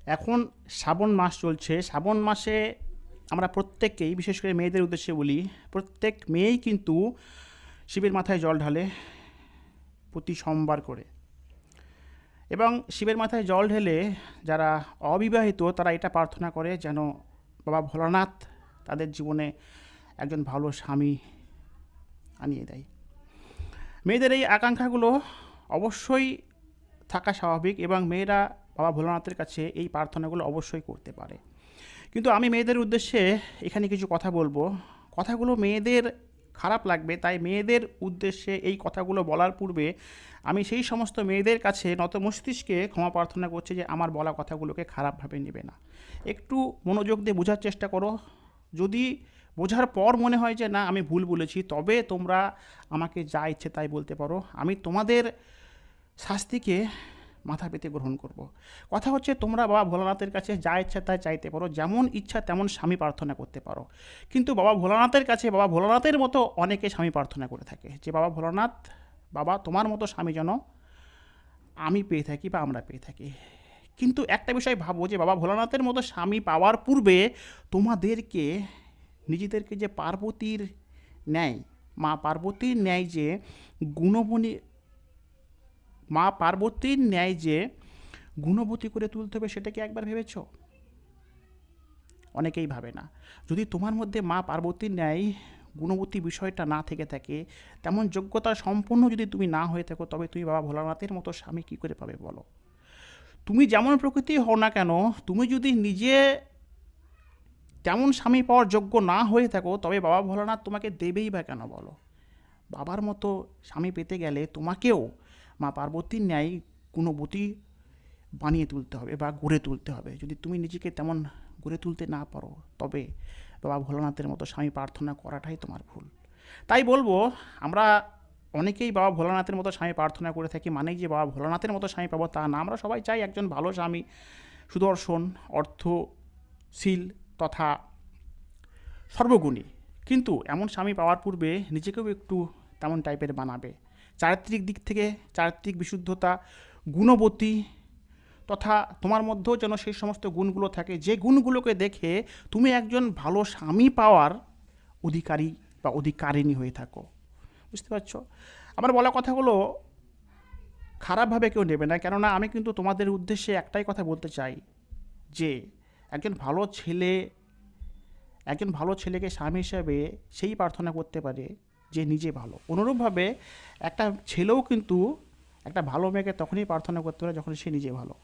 এখন শ্রাবণ মাস চলছে। শ্রাবণ মাসে আমরা প্রত্যেককেই, বিশেষ করে মেয়েদের উদ্দেশ্যে বলি, প্রত্যেক মেয়েই কিন্তু শিবের মাথায় জল ঢালে প্রতি সোমবার করে। এবং শিবের মাথায় জল ঢেলে যারা অবিবাহিত তারা এটা প্রার্থনা করে যেন বাবা ভোলানাথ তাদের জীবনে একজন ভালো স্বামী আনিয়ে দেয়। মেয়েদের এই আকাঙ্ক্ষাগুলো অবশ্যই থাকা স্বাভাবিক এবং মেয়েরা বাবা ভোলানাথের কাছে এই প্রার্থনাগুলো অবশ্যই করতে পারে। কিন্তু আমি মেয়েদের উদ্দেশ্যে এখানে কিছু কথা বলবো। কথাগুলো মেয়েদের খারাপ লাগবে, তাই মেয়েদের উদ্দেশ্যে এই কথাগুলো বলার পূর্বে আমি সেই সমস্ত মেয়েদের কাছে নত মস্তিষ্কে ক্ষমা প্রার্থনা করছি যে আমার বলা কথাগুলোকে খারাপভাবে নেবে না। একটু মনোযোগ দিয়ে বোঝার চেষ্টা করো। যদি বোঝার পর মনে হয় যে না আমি ভুল বলেছি, তবে তোমরা আমাকে যা ইচ্ছে তাই বলতে পারো। আমি তোমাদের শাস্তিকে মাথা পেতে গ্রহণ করব। কথা হচ্ছে তোমরা বাবা ভোলানাথের কাছে যা ইচ্ছা তাই চাইতে পারো, যেমন ইচ্ছা তেমন স্বামী প্রার্থনা করতে পারো। কিন্তু বাবা ভোলানাথের কাছে বাবা ভোলানাথের মতো অনেকে স্বামী প্রার্থনা করে থাকে যে বাবা ভোলানাথ, বাবা তোমার মতো স্বামী যেন আমি পেয়ে থাকি বা আমরা পেয়ে থাকি। কিন্তু একটা বিষয় ভাবো যে বাবা ভোলানাথের মতো স্বামী পাওয়ার পূর্বে তোমাদেরকে নিজেদেরকে যে পার্বতীর ন্যায়, মা পার্বতীর ন্যায় যে গুণবনী, মা পার্বতীর ন্যায় যে গুণবতী করে তুলতে হবে সেটা কি একবার ভেবেছ? অনেকেই ভাবে না। যদি তোমার মধ্যে মা পার্বতীর ন্যায় গুণবতী বিষয়টা না থেকে থাকে, তেমন যোগ্যতা সম্পন্ন যদি তুমি না হয়ে থাকো, তবে তুমি বাবা ভোলানাথের মতো স্বামী কী করে পাবে বলো? তুমি যেমন প্রকৃতি হও না কেন, তুমি যদি নিজে তেমন স্বামী পাওয়ার যোগ্য না হয়ে থাকো, তবে বাবা ভোলানাথ তোমাকে দেবেই বা কেন বলো? বাবার মতো স্বামী পেতে গেলে তোমাকেও মা পার্বতীর ন্যায় গুণবতী বানিয়ে তুলতে হবে বা গড়ে তুলতে হবে। যদি তুমি নিজেকে তেমন গড়ে তুলতে না পারো, তবে বাবা ভোলানাথের মতো স্বামী প্রার্থনা করাটাই তোমার ভুল। তাই বলবো, আমরা অনেকেই বাবা ভোলানাথের মতো স্বামী প্রার্থনা করে থাকি, মানেই যে বাবা ভোলানাথের মতো স্বামী পাবো তা না। আমরা সবাই চাই একজন ভালো স্বামী, সুদর্শন, অর্থশীল তথা সর্বগুণী। কিন্তু এমন স্বামী পাওয়ার পূর্বে নিজেকেও একটু তেমন টাইপের বানাবে। চারিত্রিক দিক থেকে চারিত্রিক বিশুদ্ধতা, গুণবতী তথা তোমার মধ্যেও যেন সেই সমস্ত গুণগুলো থাকে যে গুণগুলোকে দেখে তুমি একজন ভালো স্বামী পাওয়ার অধিকারী বা অধিকারিণী হয়ে থাকো। বুঝতে পারছো? আমার বলা কথাগুলো খারাপভাবে কেউ নেবে না, কেননা আমি কিন্তু তোমাদের উদ্দেশ্যে একটাই কথা বলতে চাই যে একজন ভালো ছেলে, একজন ভালো ছেলেকে স্বামী হিসাবে সেই প্রার্থনা করতে পারে যে নিজে ভালো। অনুরূপভাবে একটা ছেলেও কিন্তু একটা ভালো মেয়েকে তখনই প্রার্থনা করতে পারে যখন সে নিজে ভালো।